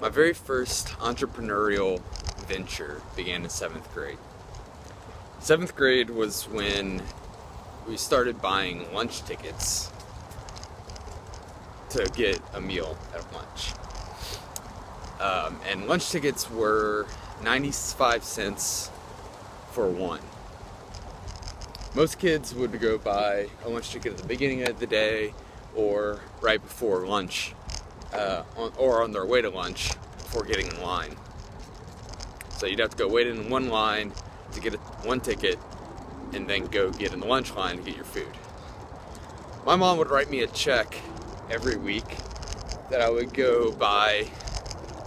My very first entrepreneurial venture began in 7th grade. 7th grade was when we started buying lunch tickets to get a meal at lunch. And lunch tickets were 95 cents for one. Most kids would go buy a lunch ticket at the beginning of the day or right before lunch, or on their way to lunch before getting in line. So you'd have to go wait in one line to get one ticket and then go get in the lunch line to get your food. My mom would write me a check every week that I would go buy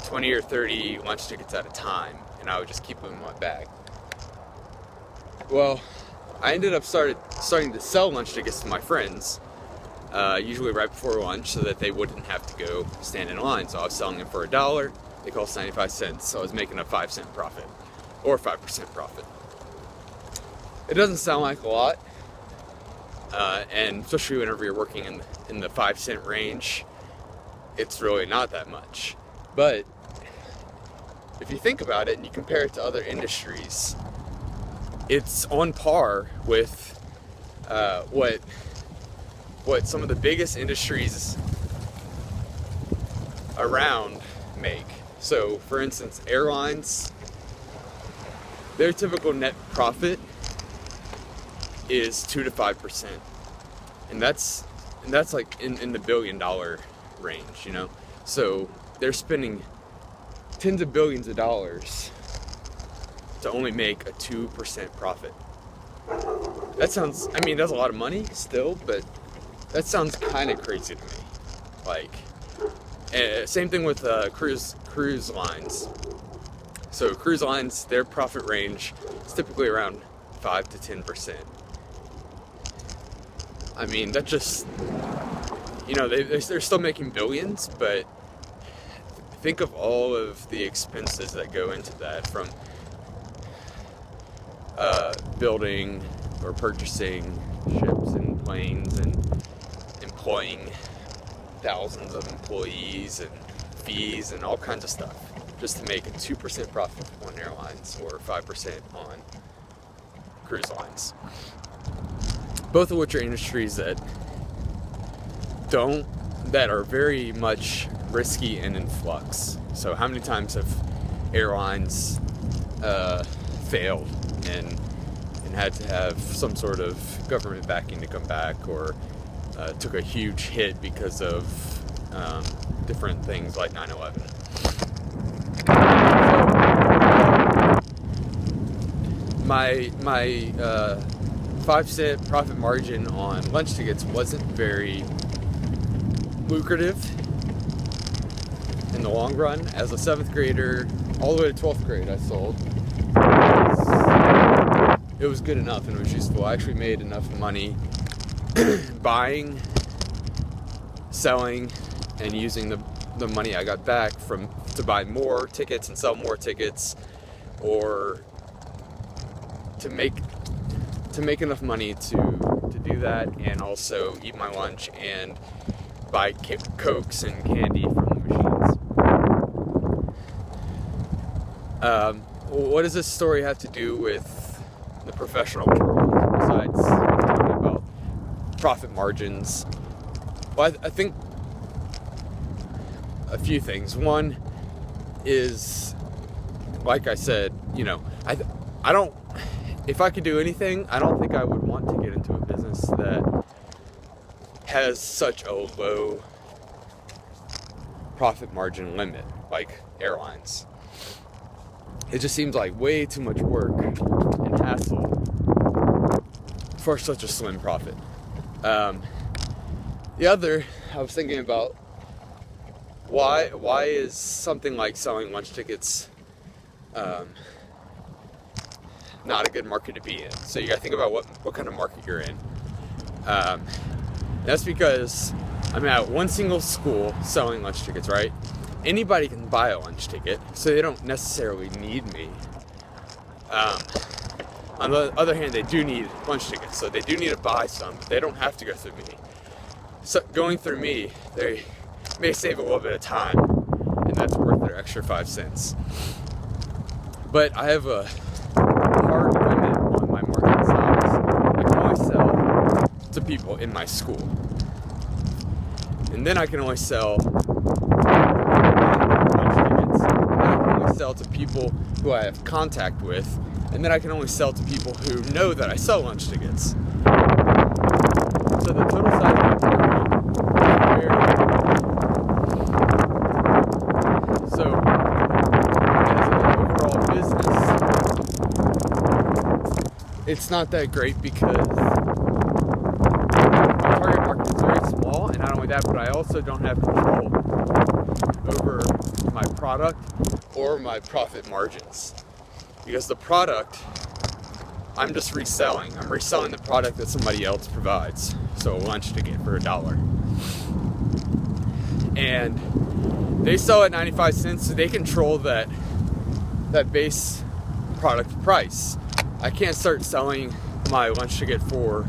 20 or 30 lunch tickets at a time, and I would just keep them in my bag. Well, I ended up starting to sell lunch tickets to my friends, usually right before lunch, so that they wouldn't have to go stand in line. So I was selling them for $1. They cost 95 cents, so I was making a 5-cent profit, or 5% profit. It doesn't sound like a lot, and especially whenever you're working in the 5-cent range, it's really not that much. But if you think about it and you compare it to other industries, it's on par with what some of the biggest industries around make. So, for instance, airlines, their typical net profit is 2 to 5%, and that's like in the $1 billion range, you know. So they're spending tens of billions of dollars to only make a 2% profit. That sounds, I mean, that's a lot of money still, but that sounds kind of crazy to me. Like, same thing with cruise lines. So cruise lines, their profit range is typically around 5 to 10%. I mean, that just, you know, they're still making billions, but think of all of the expenses that go into that, from building or purchasing ships and planes and employing thousands of employees and fees and all kinds of stuff just to make a 2% profit on airlines or 5% on cruise lines. Both of which are industries that are very much risky and in flux. So how many times have airlines failed and had to have some sort of government backing to come back, or took a huge hit because of different things like 9/11. So, my 5-cent profit margin on lunch tickets wasn't very lucrative in the long run. As a 7th grader, all the way to 12th grade, I sold. It was good enough and it was useful. I actually made enough money buying, selling, and using the money I got back to buy more tickets and sell more tickets, or to make enough money to do that, and also eat my lunch and buy Cokes and candy from the machines. What does this story have to do with the professional world, besides talking about profit margins? Well, I think a few things. One is, like I said, you know, I don't, if I could do anything, I don't think I would want to get into a business that has such a low profit margin limit, like airlines. It just seems like way too much work and hassle for such a slim profit. The other, I was thinking about, why is something like selling lunch tickets not a good market to be in? So you gotta think about what kind of market you're in. That's because I'm at one single school selling lunch tickets, right? Anybody can buy a lunch ticket, so they don't necessarily need me. On the other hand, they do need lunch tickets, so they do need to buy some, but they don't have to go through me. So going through me, they may save a little bit of time, and that's worth their extra 5 cents. But I have a hard limit on my market size. I can only sell to people in my school. And then I can only sell lunch tickets. And then I can only sell to people who I have contact with. And then I can only sell to people who know that I sell lunch tickets. So the total size of my market is very. So as an overall business, it's not that great because my target market is very small, and not only that, but I also don't have control over my product or my profit margins. Because the product, I'm just reselling. I'm reselling the product that somebody else provides. So a lunch ticket for $1. And they sell at 95 cents, so they control that base product price. I can't start selling my lunch ticket for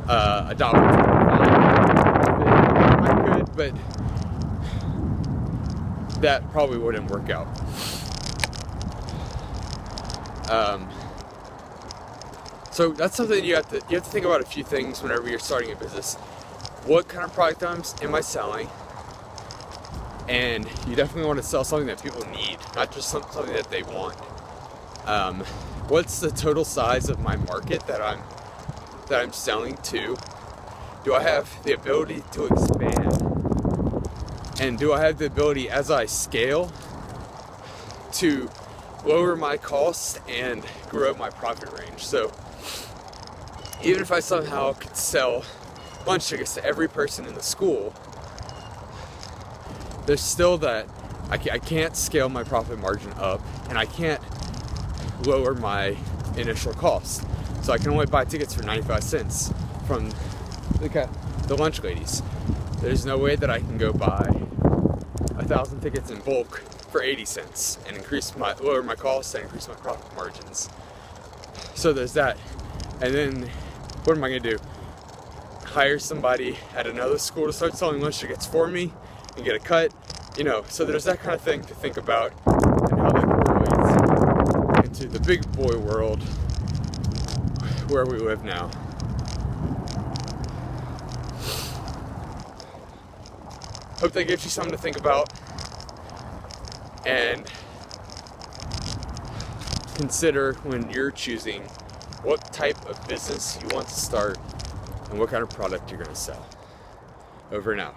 $1.25. I could, but that probably wouldn't work out. So that's something you have to think about a few things whenever you're starting a business. What kind of product am I selling? And you definitely want to sell something that people need, not just something that they want. What's the total size of my market that I'm selling to? Do I have the ability to expand? And do I have the ability as I scale to lower my costs and grow my profit range? So even if I somehow could sell lunch tickets to every person in the school, there's still that I can't scale my profit margin up, and I can't lower my initial cost. So I can only buy tickets for 95 cents from the lunch ladies. There's no way that I can go buy 1,000 tickets in bulk for 80 cents and lower my costs and increase my profit margins. So there's that. And then what am I gonna do? Hire somebody at another school to start selling lunch tickets for me and get a cut? So there's that kind of thing to think about, and how that correlates into the big boy world where we live now. Hope that gives you something to think about and consider when you're choosing what type of business you want to start and what kind of product you're going to sell. Over and out.